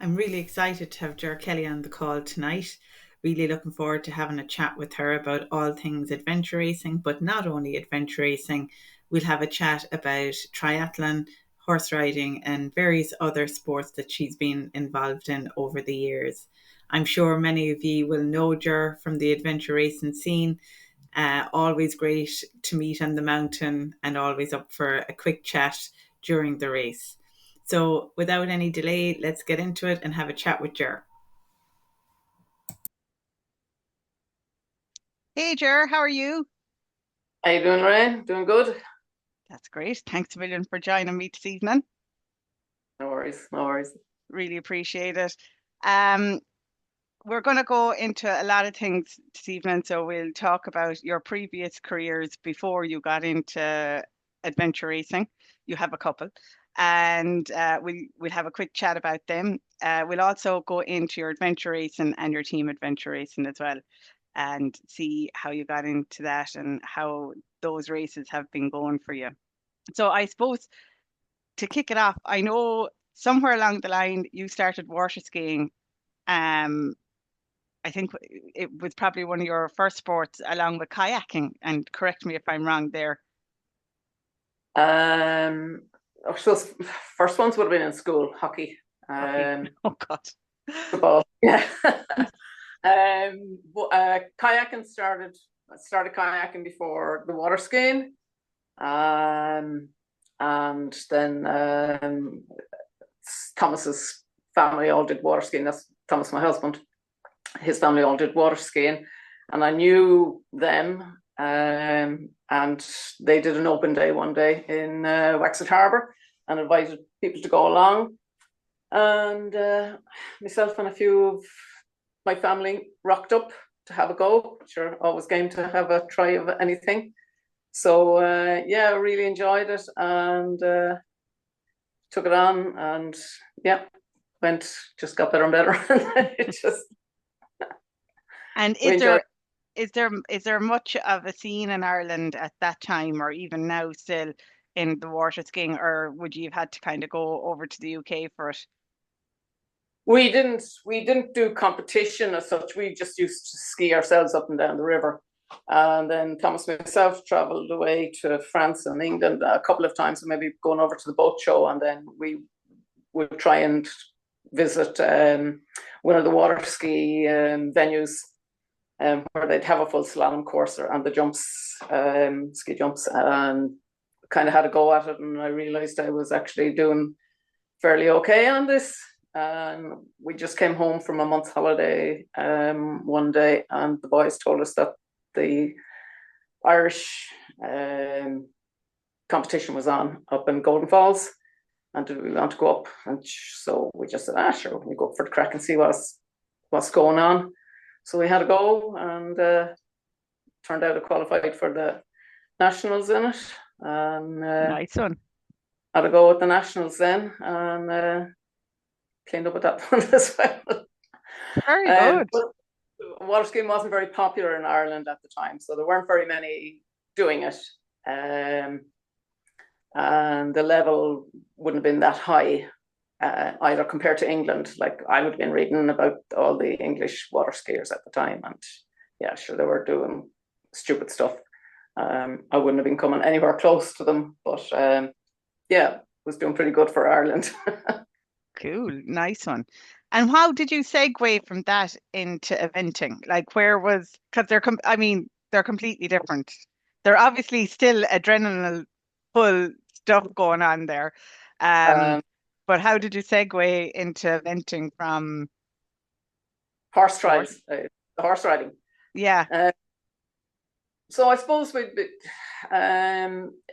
I'm really excited to have Ger Kelly on the call tonight. Really looking forward to having a chat with her about all things adventure racing, but not only adventure racing. We'll have a chat about triathlon, horse riding, and various other sports that she's been involved in over the years. I'm sure many of you will know Ger from the adventure racing scene. Always great to meet on the mountain and always up for a quick chat during the race. So, without any delay, let's get into it and have a chat with Ger. Hey, Ger, how are you? How you doing, Ray? Doing good? That's great. Thanks a million for joining me this evening. No worries, no worries. Really appreciate it. Um, we're going to go into a lot of things this evening, so we'll talk about your previous careers before you got into adventure racing. You have a couple, and we'll have a quick chat about them. We'll also go into your adventure racing and your team adventure racing as well, and see how you got into that and how those races have been going for you. So I suppose to kick it off, I know somewhere along the line you started water skiing. Um, I think it was probably one of your first sports along with kayaking, and correct me if I'm wrong there. Um, so first ones would have been in school, hockey, Hockey. Oh God. football. Yeah. Kayaking started. I started kayaking before the water skiing, um, and then Thomas's family all did water skiing. That's Thomas, my husband. His family all did water skiing, and I knew them. And they did an open day one day in Wexford Harbour and invited people to go along. And myself and a few of my family rocked up to have a go. Sure, always game to have a try of anything. So yeah, I really enjoyed it and took it on, and yeah, just got better and better. It just And we is enjoyed. there much of a scene in Ireland at that time, or even now still, in the water skiing, or would you have had to kind of go over to the UK for it? We didn't do competition as such. We just used to ski ourselves up and down the river. And then Thomas and myself travelled away to France and England a couple of times, maybe going over to the boat show, and then we would try and visit one of the water ski venues where they'd have a full slalom course and the jumps, ski jumps, and kind of had a go at it. And I realised I was actually doing fairly okay on this. And we just came home from a month's holiday one day, and the boys told us that the Irish competition was on up in Golden Falls, and do we want to go up? And so we just said, sure, we go up for the crack and see what's going on. So we had a go, and turned out I qualified for the nationals in it, and Nice one. had a go at the nationals then, and cleaned up with that one as well. Very good. But water skiing wasn't very popular in Ireland at the time, so there weren't very many doing it. And the level wouldn't have been that high either compared to England. Like I would have been reading about all the English water skiers at the time, and yeah, sure they were doing stupid stuff. I wouldn't have been coming anywhere close to them, but yeah, was doing pretty good for Ireland. Cool. Nice one. And how did you segue from that into eventing? Like where was, because I mean, they're completely different. They're obviously still adrenaline full stuff going on there. Um, um, but how did you segue into eventing from horse horse? trials, horse riding. Yeah. Uh, so I suppose it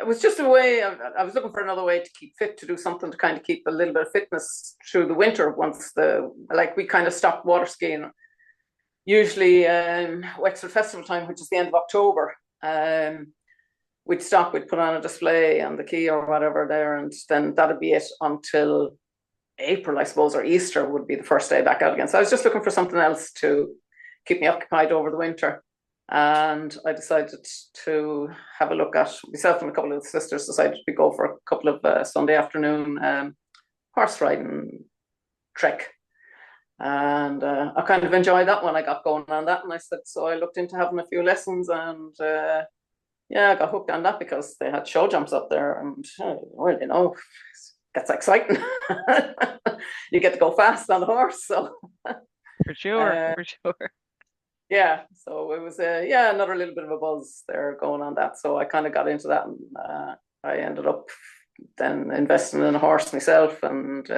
was just a way. I was looking for another way to keep fit, to do something to kind of keep a little bit of fitness through the winter. Once we kind of stopped water skiing, usually Wexford Festival time, which is the end of October. We'd stop, we'd put on a display on the quay or whatever there, and then that'd be it until April, I suppose, or Easter would be the first day back out again. So I was just looking for something else to keep me occupied over the winter. And I decided to have a look at, myself and a couple of the sisters decided to go for a couple of Sunday afternoon horse riding trek. And I kind of enjoyed that when I got going on that. And I said, so I looked into having a few lessons, and yeah, I got hooked on that because they had show jumps up there, and well, you know, that's exciting. You get to go fast on the horse, so For sure, for sure. yeah. So it was yeah, another little bit of a buzz there going on that. So I kind of got into that, and I ended up then investing in a horse myself, and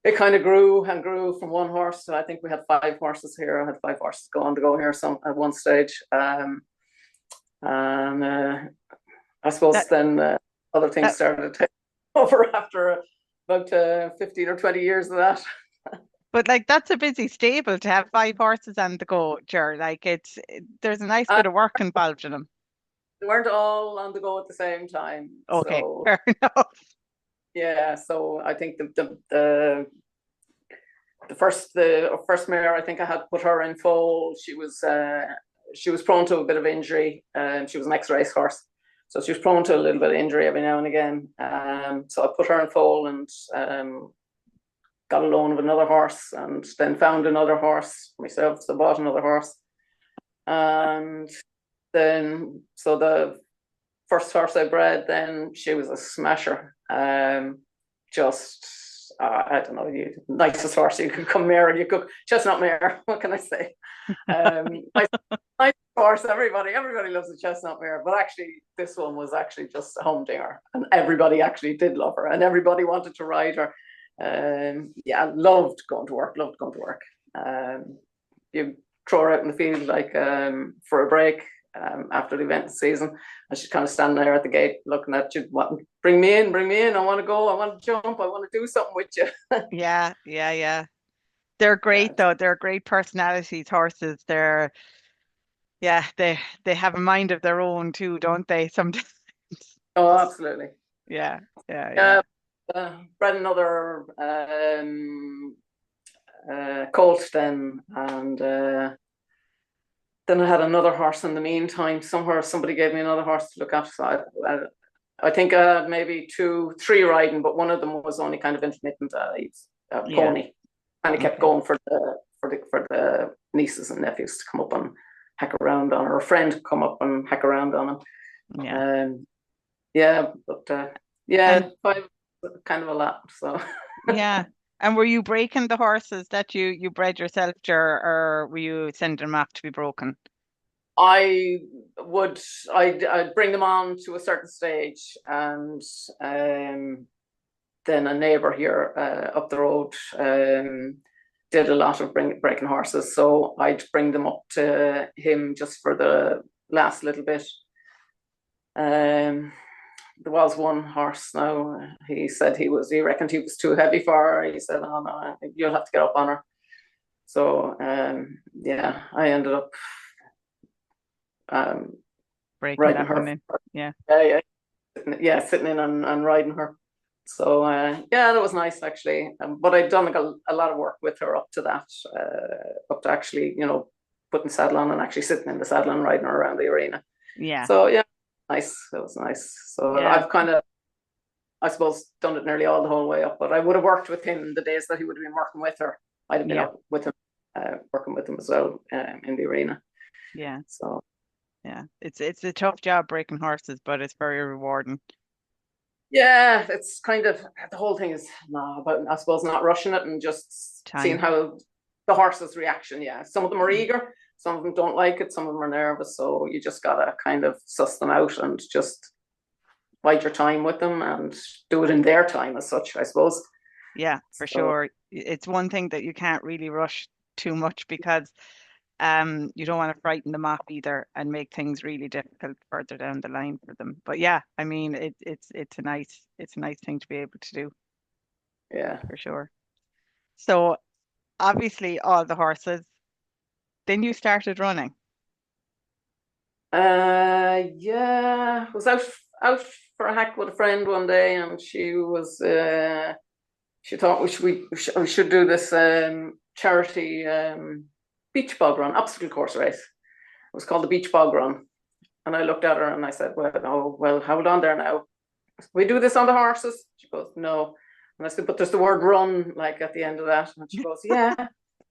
it kind of grew and grew from one horse. So I think we had 5 horses here. I had 5 horses going to go here some at one stage. And I suppose then other things started to take over after about 15 or 20 years of that. But like that's a busy stable to have 5 horses on the go, Ger. Like there's a nice bit of work involved in them. They weren't all on the go at the same time. Okay, so fair enough. yeah, so I think the first mare, I think I had to put her in foal. She was prone to a bit of injury, and she was an ex-race horse, so she was prone to a little bit of injury every now and again. So I put her in foal, and got a loan of another horse, and then found another horse myself. So I bought another horse, and then so the first horse I bred, then she was a smasher. Just I don't know, you nicest horse you could come mare, and you could chestnut mare. What can I say? Nice horse. Everybody loves a chestnut mare, but actually this one was actually just a humdinger, and everybody actually did love her, and everybody wanted to ride her. Yeah, loved going to work. You throw her out in the field like for a break after the event season, and she's kind of standing there at the gate looking at you, bring me in, I want to go, I want to jump, I want to do something with you. Yeah. They're great though. They're great personalities, horses. They have a mind of their own too, don't they? Sometimes. Oh, absolutely. Yeah. Bred another colt then, and then I had another horse in the meantime. Somebody gave me another horse to look after. So I think maybe 2, 3 riding, but one of them was only kind of intermittent. He's a pony, and he kept going for the nieces and nephews to come up and hack around on, or a friend to come up and hack around on him. Yeah, 5 kind of a lot. So yeah. And were you breaking the horses that you bred yourself, Ger, or were you sending them off to be broken? I'd bring them on to a certain stage, and then a neighbour here up the road did a lot of breaking horses, so I'd bring them up to him just for the last little bit. There was one horse now, he said he reckoned he was too heavy for her. He said, oh no, you'll have to get up on her. So yeah, I ended up riding her. Sitting in and riding her. So yeah, that was nice actually. But I'd done a lot of work with her up to that, up to actually, you know, putting saddle on and actually sitting in the saddle and riding her around the arena. Yeah. So yeah, nice. It was nice. So I've kind of, I suppose, done it nearly all the whole way up. But I would have worked with him the days that he would have been working with her. I'd have been up with him, working with him as well in the arena. Yeah. So yeah, it's a tough job breaking horses, but it's very rewarding. Yeah, it's kind of, the whole thing is about, I suppose, not rushing it and just seeing how the horse's reaction. Yeah, some of them are eager, some of them don't like it, some of them are nervous. So you just gotta kind of suss them out and just bide your time with them and do it in their time as such, I suppose. Yeah, for sure. It's one thing that you can't really rush too much, because you don't want to frighten them off either and make things really difficult further down the line for them. But yeah, I mean, it's a nice thing to be able to do. Yeah, for sure. So obviously all the horses. Then you started running. Yeah, I was out for a hack with a friend one day, and she thought we should do this charity beach bog run, obstacle course race. It was called the Beach Bog Run. And I looked at her and I said, well, hold on there now. We do this on the horses? She goes, no. And I said, but there's the word run like at the end of that. And she goes, yeah,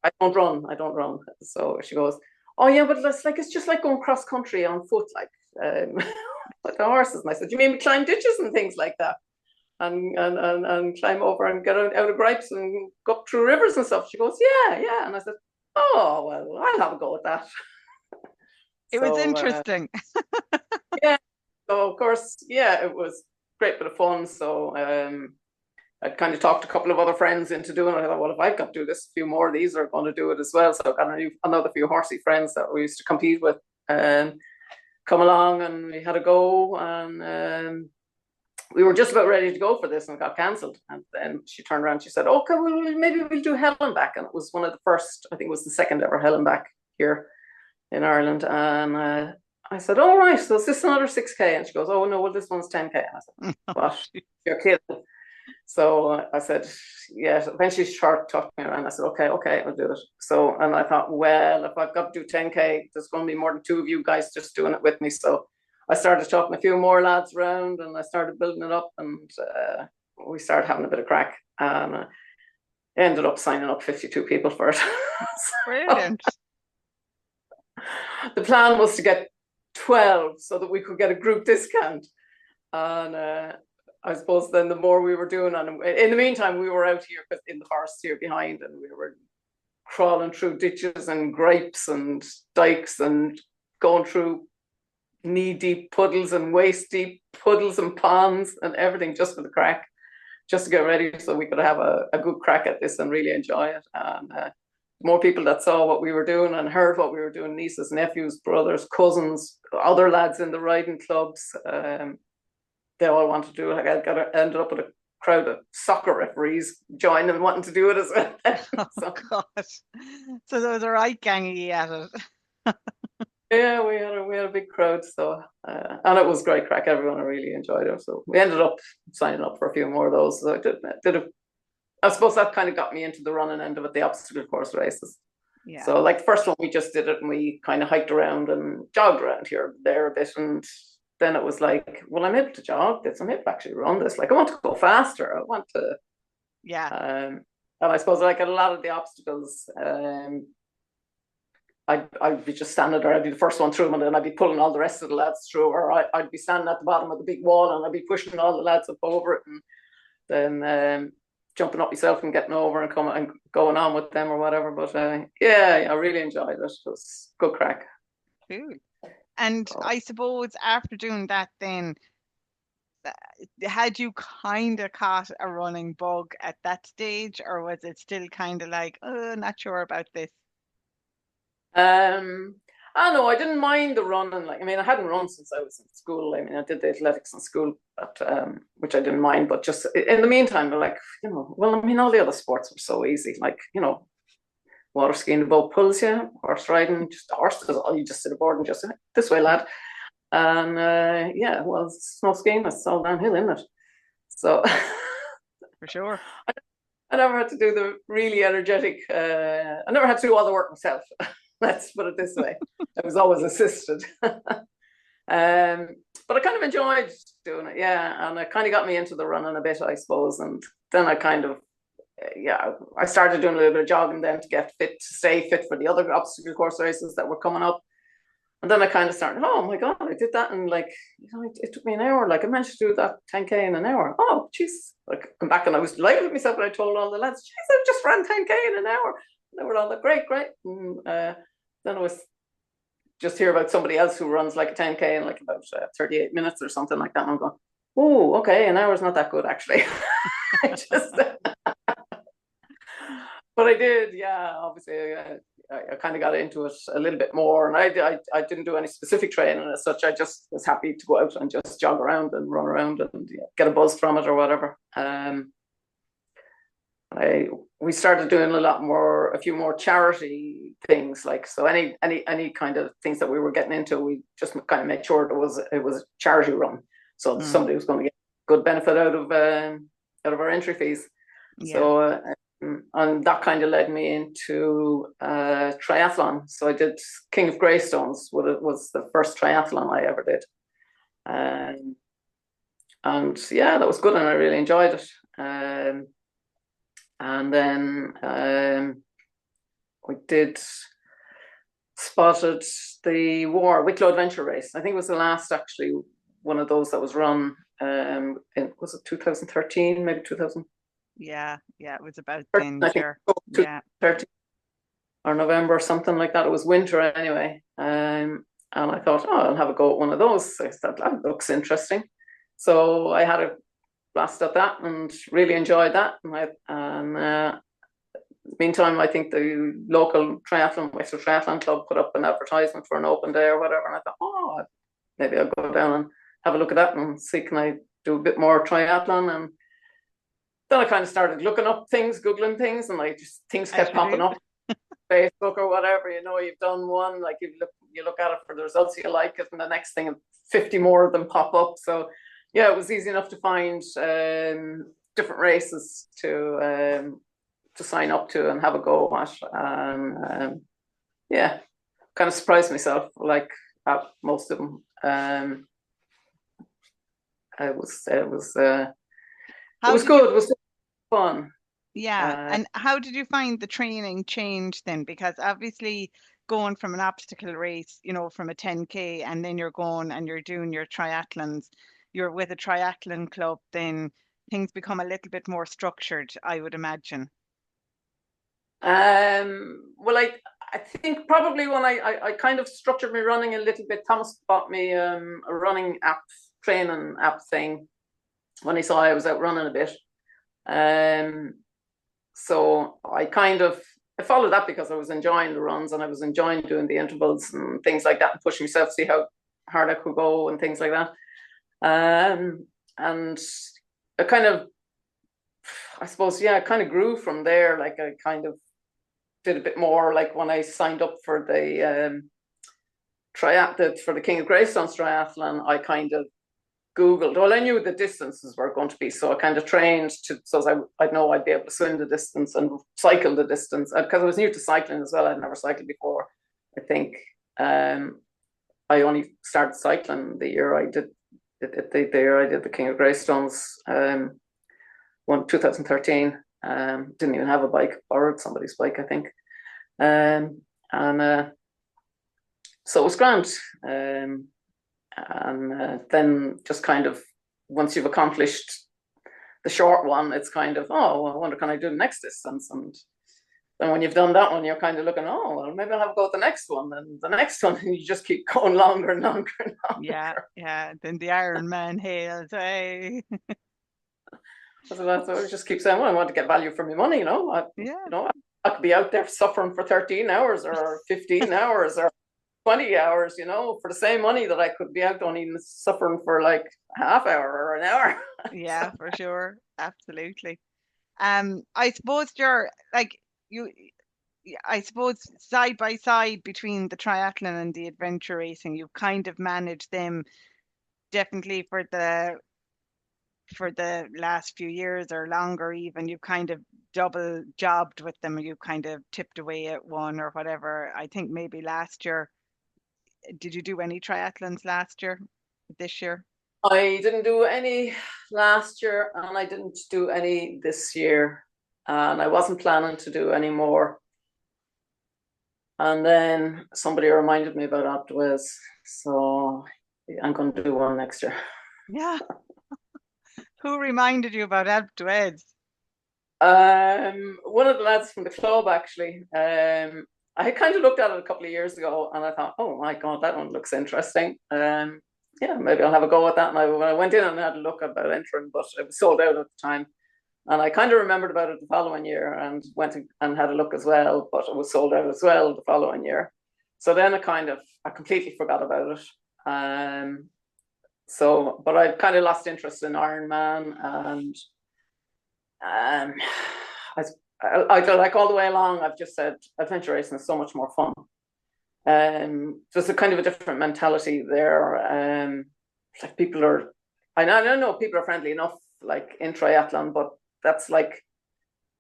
I don't run. So she goes, oh yeah, but it's just like going cross country on foot, like with the horses. And I said, you mean we climb ditches and things like that? And climb over and get out of gripes and go up through rivers and stuff. She goes, yeah. And I said, oh, well, I'll have a go at that. It was interesting. Yeah. So, of course, yeah, it was a great bit of fun. So I'd kind of talked a couple of other friends into doing it. I thought, well, if I can do this, a few more of these are going to do it as well. So I got another few horsey friends that we used to compete with come along, and we had a go. And we were just about ready to go for this, and it got cancelled. And then she turned around and she said, okay, well, maybe we'll do Hellenbach. And it was one of the first, I think it was the second ever Hellenbach here in Ireland. And I said, all right, so is this another 6K? And she goes, oh, no, well, this one's 10K. And I said, what? You're kidding. So I said, yeah. Eventually she talked me around. I said, okay, I'll do it. So, and I thought, well, if I've got to do 10K, there's going to be more than two of you guys just doing it with me. So I started talking a few more lads around, and I started building it up, and we started having a bit of crack. And I ended up signing up 52 people for it. Brilliant. The plan was to get 12 so that we could get a group discount. And I suppose then the more we were doing, and in the meantime, we were out here in the forest here behind, and we were crawling through ditches and gripes and dikes and going through knee-deep puddles and waist-deep puddles and ponds and everything just for the crack, just to get ready so we could have a good crack at this and really enjoy it. And more people that saw what we were doing and heard what we were doing, nieces, nephews, brothers, cousins, other lads in the riding clubs, they all wanted to do it. I ended up with a crowd of soccer referees joining and wanting to do it as well. Oh, God. So there was a right gangy at it. Yeah, we had a big crowd, so and it was great crack. Everyone really enjoyed it. So we ended up signing up for a few more of those. So I suppose that kind of got me into the running end of it, the obstacle course races. Yeah. So like the first one we just did it, and we kind of hiked around and jogged around here there a bit, and then it was like, well, I'm able to jog this. I'm able to actually run this. Like I want to go faster. I want to. Yeah. And I suppose like a lot of the obstacles, I'd be just standing there. I'd be the first one through them, and then I'd be pulling all the rest of the lads through, or I'd be standing at the bottom of the big wall, and I'd be pushing all the lads up over it, and then jumping up myself and getting over and coming and going on with them or whatever. But yeah, I really enjoyed it. It was good crack. Cool. And I suppose after doing that, then had you kind of caught a running bug at that stage, or was it still kind of like, oh, not sure about this? I don't know. I didn't mind the running. Like, I mean, I hadn't run since I was in school. I mean, I did the athletics in school, but which I didn't mind. But just in the meantime, they're like, well, I mean, all the other sports were so easy. Like, water skiing, the boat pulls you, horse riding, just the horse does all. You just sit aboard and just this way, lad. And yeah, well, snow skiing, it's all downhill, isn't it? So for sure. I never had to do the really energetic. I never had to do all the work myself. Let's put it this way. I was always assisted. But I kind of enjoyed doing it, yeah. And it kind of got me into the running a bit, I suppose. And then I kind of, I started doing a little bit of jogging then to get fit, to stay fit for the other obstacle course races that were coming up. And then I kind of started, oh my God, I did that. And like, it took me an hour. Like I managed to do that 10K in an hour. Oh, geez. I come back and I was delighted with myself. And I told all the lads, geez, I just ran 10K in an hour. And they were all like, great. And, then I was just hear about somebody else who runs like a 10K in like about 38 minutes or something like that. And I'm going, oh, okay, an hour's not that good actually. But I did, yeah, obviously I kind of got into it a little bit more, and I didn't do any specific training as such. I just was happy to go out and just jog around and run around and get a buzz from it or whatever. We started doing a few more charity things, like so any kind of things that we were getting into, we just kind of made sure it was a charity run, so somebody was going to get good benefit out of our entry fees. Yeah. So and that kind of led me into triathlon. So I did King of Greystones. It was the first triathlon I ever did, and yeah, that was good, and I really enjoyed it. And then we spotted the Wicklow Adventure Race. I think it was the last, actually, one of those that was run. Was it 2013, maybe 2000? Yeah, it was about 13, then, I think. sure. Oh, Yeah. 2013 or November, something like that. It was winter anyway. And I thought, oh, I'll have a go at one of those. I thought, that looks interesting. So I had a blast at that and really enjoyed that. And meantime, I think the local Western Triathlon Club put up an advertisement for an open day or whatever. And I thought, oh, maybe I'll go down and have a look at that and see, can I do a bit more triathlon? And then I kind of started looking up things, Googling things, and things kept popping up. Facebook or whatever, you've done one, like you look at it for the results, you like it, and the next thing 50 more of them pop up. So yeah, it was easy enough to find different races to sign up to and have a go at. And yeah, kind of surprised myself, like at most of them. It was good. It was fun. Yeah. And how did you find the training change then? Because obviously going from an obstacle race, from a 10K, and then you're going and you're doing your triathlons, you're with a triathlon club, then things become a little bit more structured, I would imagine. Well, I think probably when I kind of structured my running a little bit. Thomas bought me a running training app thing when he saw I was out running a bit. So I followed that because I was enjoying the runs and I was enjoying doing the intervals and things like that and pushing myself to see how hard I could go and things like that. And I kind of, I suppose, yeah, I kind of grew from there. Like I kind of did a bit more, like when I signed up for the for the King of Greystones triathlon, I kind of Googled, well, I knew the distances were going to be, so I kind of trained so I'd know I'd be able to swim the distance and cycle the distance, because I was new to cycling as well. I'd never cycled before. I think I only started cycling the year I did the King of Greystones, 2013. Didn't even have a bike, borrowed somebody's bike, I think. So it was grand. And then just kind of, once you've accomplished the short one, it's kind of, oh, well, I wonder, can I do the next distance? And then when you've done that one, you're kind of looking, oh, well, maybe I'll have a go at the next one, and the next one, and you just keep going longer and longer and longer. Yeah. Then the Ironman hails, hey. So I just keep saying, well, I want to get value for my money, I could be out there suffering for 13 hours or 15 hours or 20 hours, for the same money that I could be out only suffering for like a half hour or an hour. Yeah, for sure. Absolutely. I suppose I suppose side by side between the triathlon and the adventure racing, you kind of managed them definitely for the last few years or longer even. You kind of double jobbed with them. You kind of tipped away at one or whatever. I think maybe last year. Did you do any triathlons this year? I didn't do any last year, and I didn't do any this year, and I wasn't planning to do any more. And then somebody reminded me about Alpe d'Huez, so I'm going to do one next year. Yeah. Who reminded you about Alpe d'Huez? One of the lads from the club, actually. I had kind of looked at it a couple of years ago, and I thought, oh my God, that one looks interesting. Yeah, maybe I'll have a go at that. And I went in and had a look about entering, but it was sold out at the time. And I kind of remembered about it the following year and went and had a look as well, but it was sold out as well the following year. So then I completely forgot about it. But I kind of lost interest in Ironman, and I like all the way along, I've just said adventure racing is so much more fun. There's a kind of a different mentality there. Like I know people are friendly enough, like in triathlon, but that's like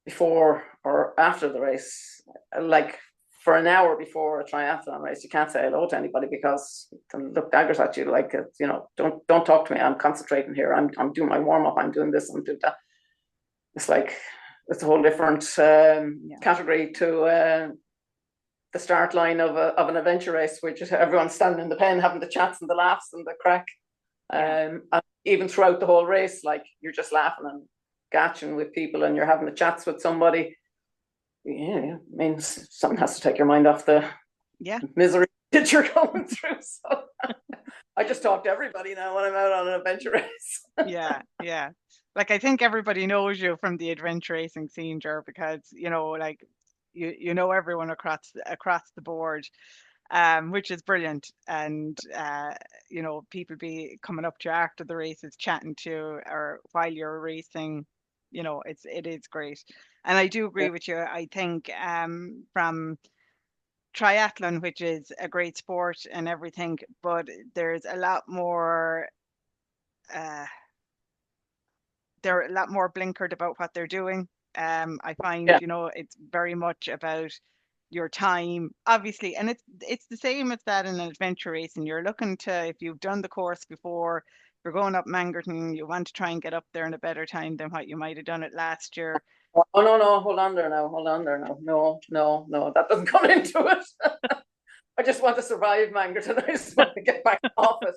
before or after the race. Like for an hour before a triathlon race, you can't say hello to anybody because they'll look daggers at you, like, don't talk to me. I'm concentrating here. I'm doing my warm up. I'm doing this. I'm doing that. it's like it's a whole different category to the start line of an adventure race, where just everyone's standing in the pen having the chats and the laughs and the crack. And even throughout the whole race, like you're just laughing and gatching with people and you're having the chats with somebody. Yeah, I mean, something has to take your mind off the misery that you're going through. So I just talk to everybody now when I'm out on an adventure race. Yeah. Like, I think everybody knows you from the adventure racing scene, Ger, because, you know, like you know everyone across the board, which is brilliant. And, you know, people be coming up to you after the races, chatting to you, or while you're racing, you know, it is great. And I do agree with you. I think from triathlon, which is a great sport and everything, but there's a lot more they're a lot more blinkered about what they're doing. I find, you know, it's very much about your time, obviously, and it's the same as that in an adventure race. And you're looking to, if you've done the course before, you're going up Mangerton, you want to try and get up there in a better time than what you might have done it last year. Oh no, hold on there now. No, that doesn't come into it. I just want to survive Mangerton. I just want to get back off it.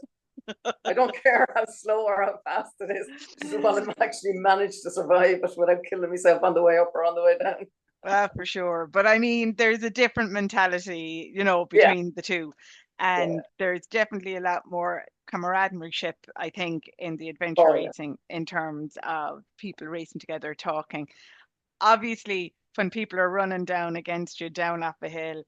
I don't care how slow or how fast it is. I just want to actually manage to survive it without killing myself on the way up or on the way down. For sure. But I mean, there's a different mentality, you know, between the two. And there's definitely a lot more camaraderie, I think, in the adventure racing, in terms of people racing together, talking. Obviously, when people are running down against you down off a hill,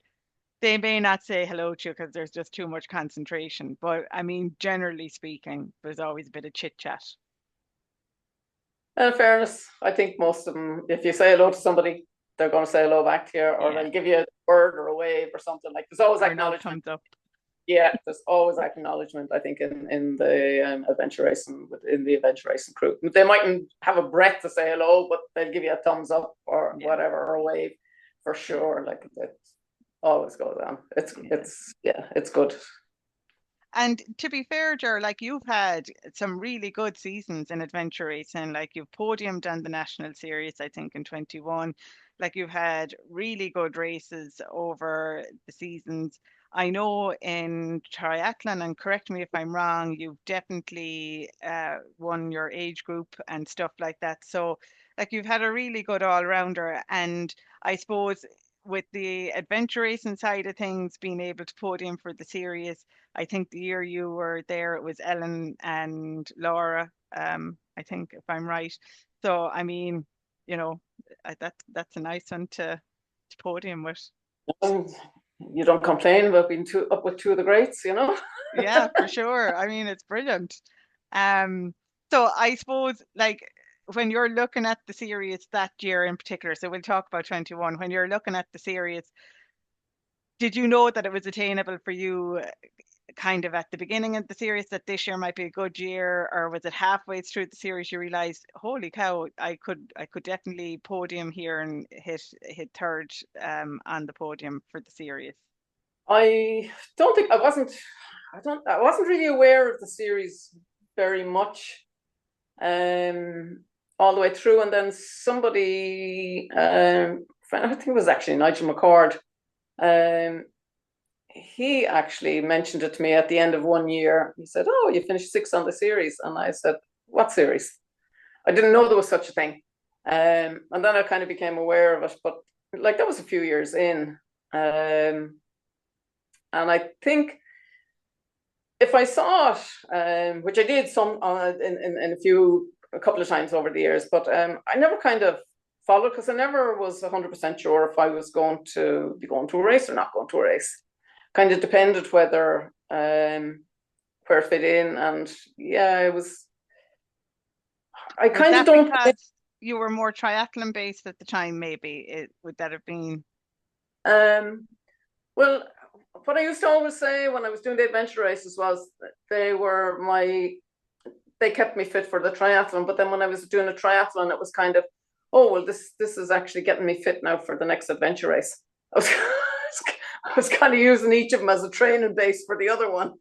they may not say hello to you because there's just too much concentration. But I mean, generally speaking, there's always a bit of chit chat. In fairness, I think most of them, if you say hello to somebody, they're going to say hello back to you, or they'll give you a word or a wave or something. Like, there's always acknowledgement. Comes up. Yeah, there's always acknowledgement, I think, in the adventure racing, in the adventure racing crew. They mightn't have a breath to say hello, but they'll give you a thumbs up or whatever, or a wave for sure. Like, it always goes on. It's good. And to be fair, Ger, like, you've had some really good seasons in adventure racing. Like, you've podiumed on the national series, I think, in 21. Like, you've had really good races over the seasons. I know in triathlon, and correct me if I'm wrong, you've definitely won your age group and stuff like that. So, like, you've had a really good all-rounder. And I suppose with the adventure racing side of things, being able to podium for the series, I think the year you were there, it was Ellen and Laura, I think, if I'm right. So, I mean, you know, that's a nice one to podium with. You don't complain about being up with two of the greats, you know? Yeah, for sure. I mean, it's brilliant. So I suppose, like, when you're looking at the series that year in particular, so we'll talk about 21, when you're looking at the series, did you know that it was attainable for you kind of at the beginning of the series, that this year might be a good year, or was it halfway through the series you realized, holy cow, I could definitely podium here and hit third on the podium for the series? I don't think I wasn't really aware of the series very much all the way through, and then somebody, I think it was actually Nigel McCord, he actually mentioned it to me at the end of one year. He said, "Oh, you finished 6th on the series," and I said, "What series?" I didn't know there was such a thing, and then I kind of became aware of it. But like, that was a few years in, and I think if I saw it, which I did some in a couple of times over the years, but I never kind of followed, because I never was 100% sure if I was going to be going to a race or not going to a race. Kind of depended whether where it fit in, and it was. I kind of don't. Because you were more triathlon based at the time, maybe would that have been? Well, what I used to always say when I was doing the adventure races was they kept me fit for the triathlon. But then when I was doing a triathlon, it was kind of, oh well, this is actually getting me fit now for the next adventure race. I was kind of using each of them as a training base for the other one.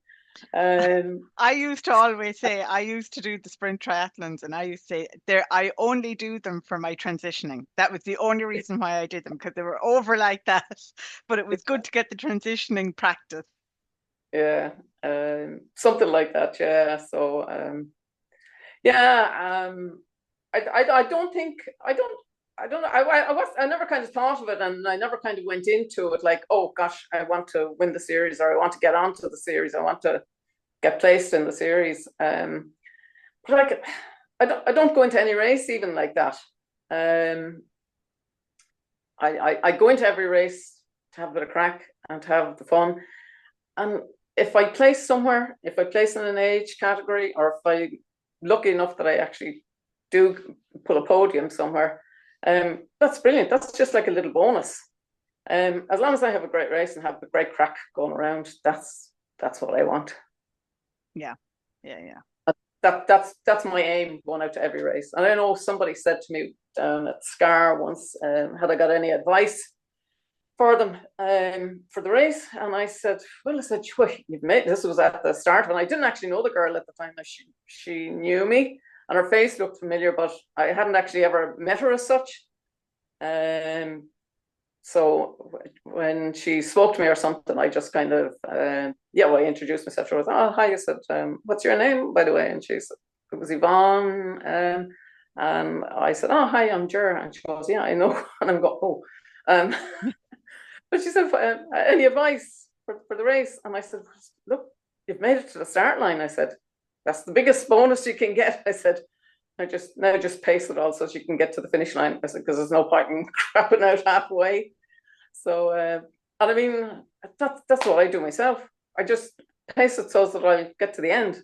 I used to always say, I used to do the sprint triathlons, and I used to say I only do them for my transitioning. That was the only reason why I did them, because they were over like that. But it was good to get the transitioning practice. Yeah, something like that. Yeah. So, yeah. I don't think I don't know. I never kind of thought of it, and I never kind of went into it like, oh gosh, I want to win the series, or I want to get onto the series, I want to get placed in the series. But like, I don't go into any race even like that. Um, I go into every race to have a bit of crack and to have the fun. And if I place somewhere, if I place in an age category, or if I'm lucky enough that I actually do pull a podium somewhere, that's brilliant. That's just like a little bonus. As long as I have a great race and have a great crack going around, that's what I want. Yeah, yeah, yeah. That's my aim going out to every race. And I know somebody said to me down at Scar once, had I got any advice for them for the race? And I said, well, I said, you've made this. Was at the start, and I didn't actually know the girl at the time. She knew me, and her face looked familiar, but I hadn't actually ever met her as such. So when she spoke to me or something, I just kind of, I introduced myself. She was, oh, hi. I said, what's your name, by the way? And she said, it was Yvonne. And I said, oh, hi, I'm Ger. And she goes, yeah, I know. And I'm going, oh. But she said, any advice for the race? And I said, look, you've made it to the start line. I said, that's the biggest bonus you can get. I said, now just pace it all so you can get to the finish line. I said, because there's no point in crapping out halfway. So, and I mean, that's what I do myself. I just pace it so that I get to the end.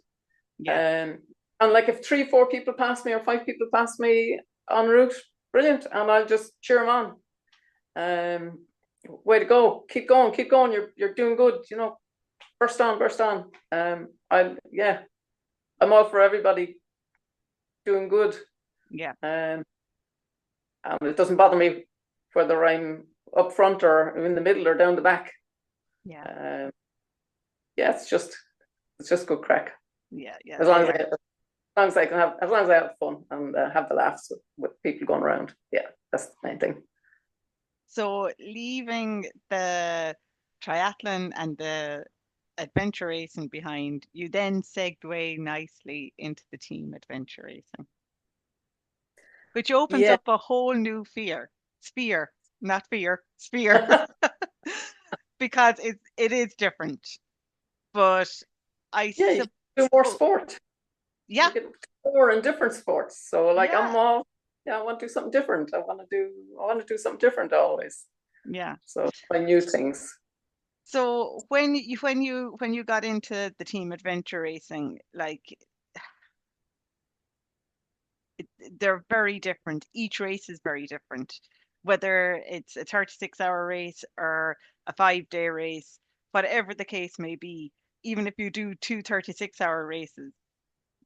Yeah. And like if 3-4 people pass me or 5 people pass me en route, brilliant. And I'll just cheer them on. Way to go. Keep going. You're doing good. You know, burst on. I'm all for everybody doing good. Yeah. And it doesn't bother me whether I'm up front or in the middle or down the back. Yeah. It's just good crack. Yeah. As long as I have fun and have the laughs with people going around. Yeah, that's the main thing. So leaving the triathlon and the adventure racing behind, you then segue nicely into the team adventure racing, which opens up a whole new sphere, because it is different. But I you do more sport. Yeah. You get more in different sports. So like I'm all, I want to do something different. I want to do something different always. Yeah. So try new things. So when you got into the team adventure racing, like they're very different. Each race is very different, whether it's a 36-hour race or a 5-day race, whatever the case may be. Even if you do 2 36-hour races,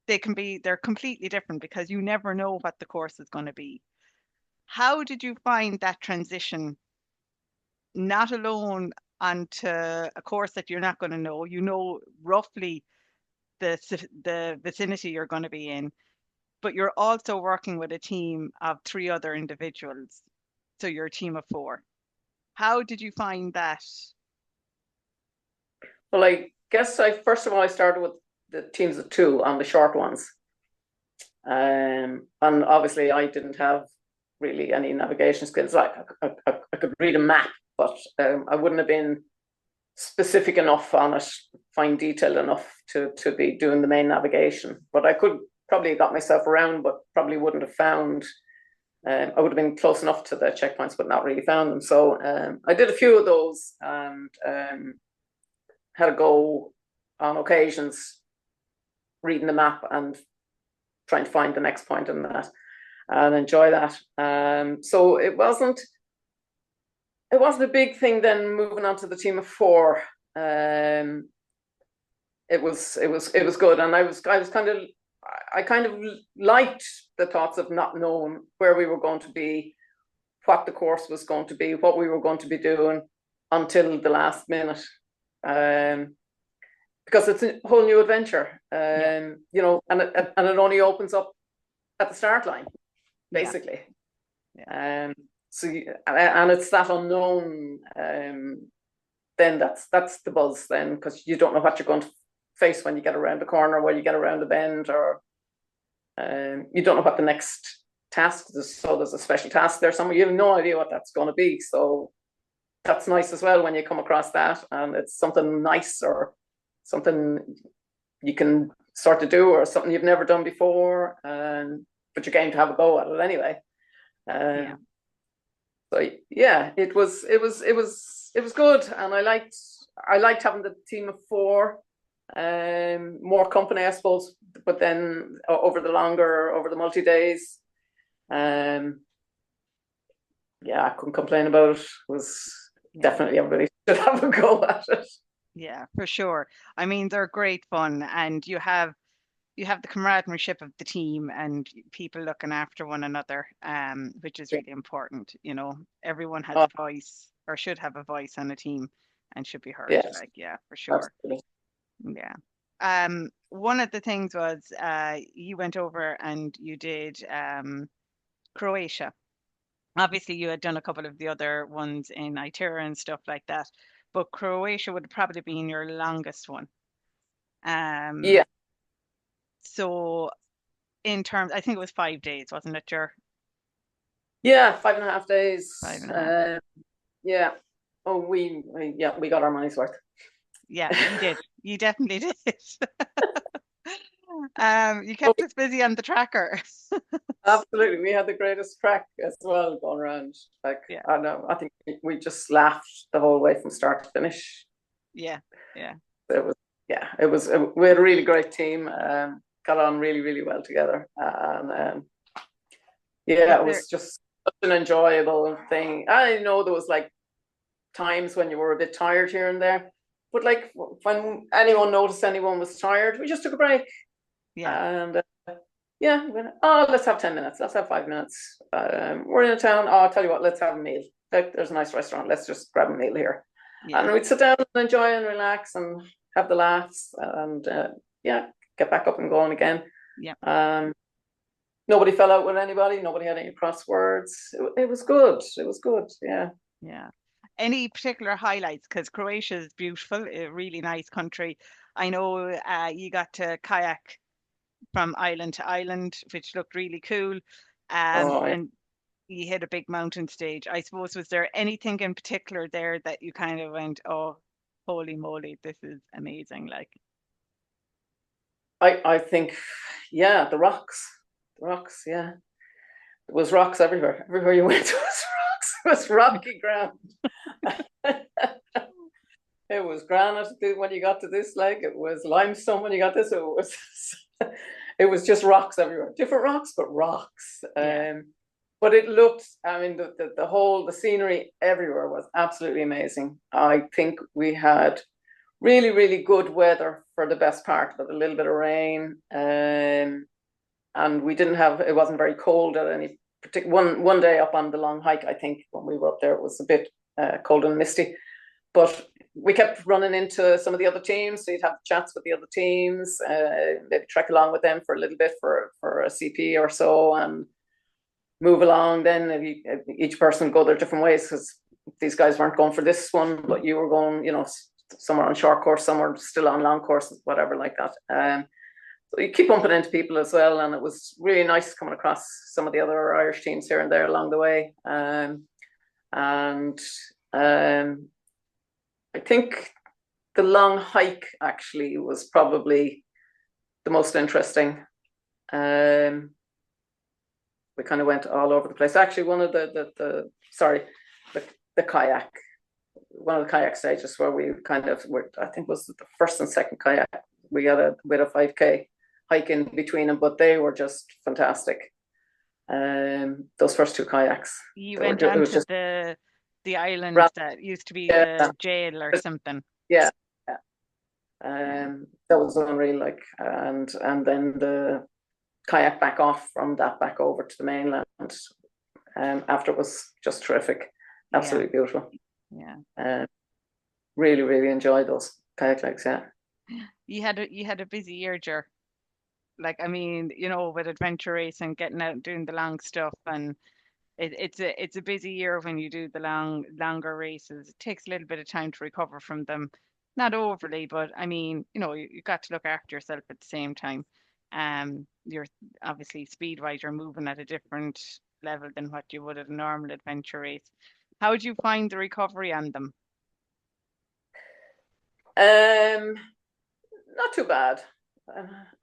they're completely different because you never know what the course is going to be. How did you find that transition, not alone onto a course that you're not going to know, you know roughly the vicinity you're going to be in, but you're also working with a team of 3 other individuals, so you're a team of 4. How did you find that? Well, I guess first of all I started with the teams of 2 on the short ones, and obviously I didn't have really any navigation skills. Like I could read a map, but I wouldn't have been specific enough on it, fine detail enough to be doing the main navigation. But I could probably got myself around, but probably wouldn't have found. I would have been close enough to the checkpoints, but not really found them. So I did a few of those and had a go on occasions, reading the map and trying to find the next point in that, and enjoy that. So it wasn't a big thing then moving on to the team of 4. It was good, and I kind of liked the thoughts of not knowing where we were going to be, what the course was going to be, what we were going to be doing until the last minute. because it's a whole new adventure. Yeah. You know, and it only opens up at the start line, Yeah. basically. Yeah. So and it's that unknown. Then that's the buzz then, because you don't know what you're going to face when you get around the corner, when you get around the bend, or you don't know what the next task is. So there's a special task there somewhere. You have no idea what that's going to be. So that's nice as well when you come across that, and it's something nice or something you can sort of do, or something you've never done before, but you're game to have a go at it anyway. Yeah. So yeah, it was good, and I liked having the team of 4, more company, I suppose. But then over the multi days, yeah, I couldn't complain about it. It was definitely everybody should have a go at it. Yeah, for sure. I mean, they're great fun, and you have the camaraderie of the team and people looking after one another, which is really important. You know, everyone has a voice, or should have a voice on a team, and should be heard. Yes, Like, yeah, for sure. absolutely. Yeah. One of the things was you went over and you did Croatia. Obviously, you had done a couple of the other ones in Itera and stuff like that, but Croatia would have probably been your longest one. Yeah, So in terms, I think it was 5 days, wasn't it, Ger? yeah, 5.5 days. 5.5. Yeah. Oh, we got our money's worth. Yeah, you did. You definitely did. You kept us busy on the tracker. Absolutely, we had the greatest crack as well going around. Like, Yeah. I know, I think we just laughed the whole way from start to finish. Yeah, yeah. We had a really great team. Got on really, really well together, and it was just such an enjoyable thing. I know there was like times when you were a bit tired here and there, but like when anyone noticed anyone was tired, we just took a break. Yeah. And let's have 10 minutes. Let's have 5 minutes. We're in a town. Oh, I'll tell you what, let's have a meal. There's a nice restaurant. Let's just grab a meal here. Yeah. And we'd sit down and enjoy and relax and have the laughs and get back up and going again. Yeah. Nobody fell out with anybody. Nobody had any crosswords. It was good. It was good. Yeah. Yeah. Any particular highlights? Because Croatia is beautiful, a really nice country. I know you got to kayak from island to island, which looked really cool. And you hit a big mountain stage. I suppose, was there anything in particular there that you kind of went, oh, holy moly, this is amazing? Like, I think, yeah, the rocks, yeah. There was rocks everywhere. Everywhere you went, there was rocks. It was rocky ground. It was granite when you got to this lake. It was limestone when you got this. It was just rocks everywhere. Different rocks, but rocks. Yeah. But it looked, I mean, the scenery everywhere was absolutely amazing. I think we had really, really good weather for the best part of it, a little bit of rain. And we didn't have, it wasn't very cold at any particular, one day up on the long hike, I think when we were up there, it was a bit cold and misty. But we kept running into some of the other teams, so you'd have chats with the other teams, maybe trek along with them for a little bit for a CP or so, and move along. Then each person would go their different ways, because these guys weren't going for this one, but you were going, you know, somewhere on short course, somewhere still on long course, whatever like that. So you keep bumping into people as well, and it was really nice coming across some of the other Irish teams here and there along the way. I think the long hike actually was probably the most interesting. We kind of went all over the place. Actually, one of the kayak, one of the kayak stages where we kind of were, I think was the first and second kayak. We had a 5K hike in between them, but they were just fantastic. Those first 2 kayaks. You went on to the island that used to be the jail or something. Yeah. That was unreal. Like, and then the kayak back off from that back over to the mainland. After it was just terrific, absolutely beautiful. Yeah. Really, really enjoyed those kayak legs. Yeah. You had a busy year, Ger. Like, I mean, with adventure racing, getting out and doing the long stuff, and it's a busy year when you do the longer races. It takes a little bit of time to recover from them. Not overly, but I mean, you got to look after yourself at the same time. You're obviously speed wise, you're moving at a different level than what you would at a normal adventure race. How would you find the recovery on them? Um, Not too bad.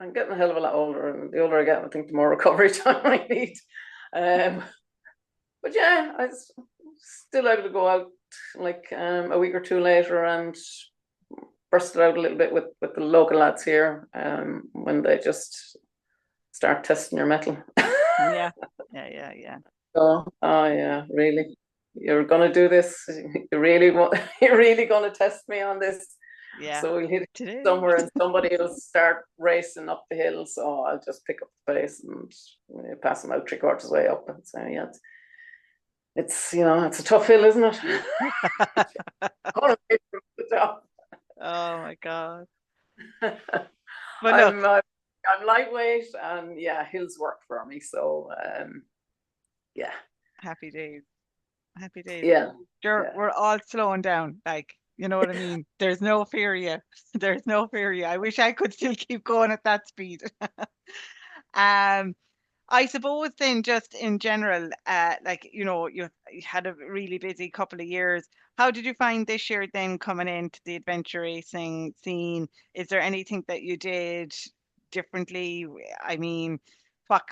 I'm getting a hell of a lot older, and the older I get, I think the more recovery time I need. Um, but yeah, I was still able to go out like a week or two later and burst it out a little bit with the local lads here when they just start testing your metal. Yeah, yeah. So, oh yeah, really? You're gonna do this? You really want? You're really gonna test me on this? Yeah. So we'll hit Today. somewhere, and somebody will start racing up the hill. So I'll just pick up the pace and pass them out 3/4 way up, and say, yeah, it's it's a tough hill, isn't it? Oh my God. But look, I'm lightweight, and yeah, hills work for me. So yeah, happy days. Happy days. yeah. We're all slowing down. Like, you know what I mean? There's no fear you. There's no fear you. I wish I could still keep going at that speed. I suppose then just in general, like, you had a really busy couple of years. How did you find this year then coming into the adventure racing scene? Is there anything that you did differently? I mean, what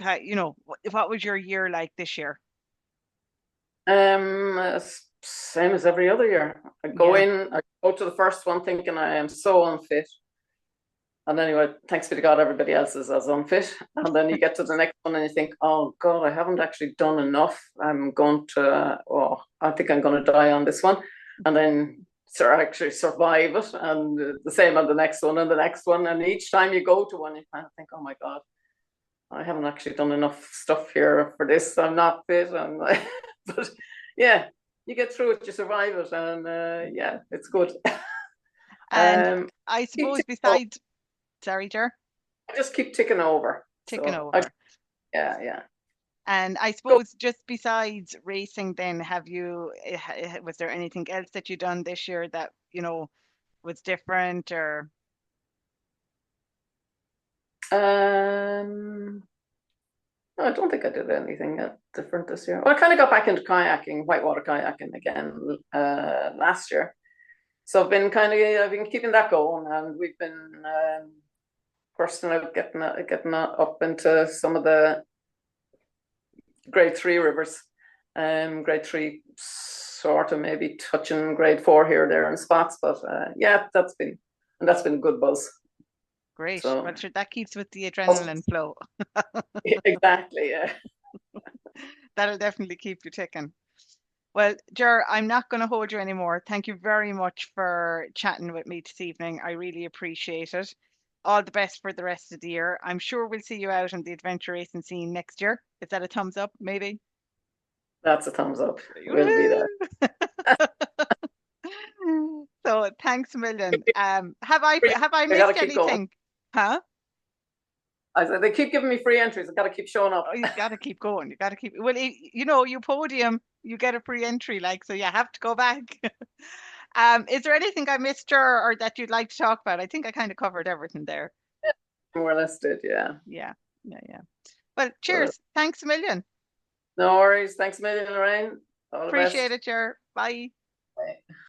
was your year like this year? Same as every other year. Yeah. I go to the first one thinking I am so unfit. And anyway, thanks be to God, everybody else is as unfit. And then you get to the next one and you think, oh God, I haven't actually done enough. I think I'm going to die on this one. And then actually survive it. And the same on the next one and the next one. And each time you go to one, you kind of think, oh my God, I haven't actually done enough stuff here for this. I'm not fit. But yeah, you get through it, you survive it. And yeah, it's good. And I suppose besides, sorry, Ger, I just keep ticking over. ticking over. Yeah. And I suppose just besides racing, then was there anything else that you done this year that, was different or? No, I don't think I did anything different this year. Well, I kind of got back into kayaking, whitewater kayaking again last year. So I've been keeping that going, and we've been bursting out, getting up into some of the grade 3 rivers. Grade 3 sort of maybe touching grade 4 here or there in spots, but yeah, that's been a good buzz. Great. So, well, sure, that keeps with the adrenaline flow. Exactly, yeah. That'll definitely keep you ticking. Well, Ger, I'm not going to hold you anymore. Thank you very much for chatting with me this evening. I really appreciate it. All the best for the rest of the year. I'm sure we'll see you out on the adventure racing scene next year. Is that a thumbs up, maybe? That's a thumbs up. We'll be there. So thanks a million. Have I missed anything? Huh? I said they keep giving me free entries. I've got to keep showing up. Oh, you got to keep going. You got to keep. Well, you podium, you get a free entry, like, so you have to go back. Is there anything I missed, or that you'd like to talk about? I think I kind of covered everything there. More or less did, yeah. Yeah. Well, cheers. Thanks a million. No worries. Thanks a million, Lorraine. All the best. Appreciate it, Ger. Bye. Bye.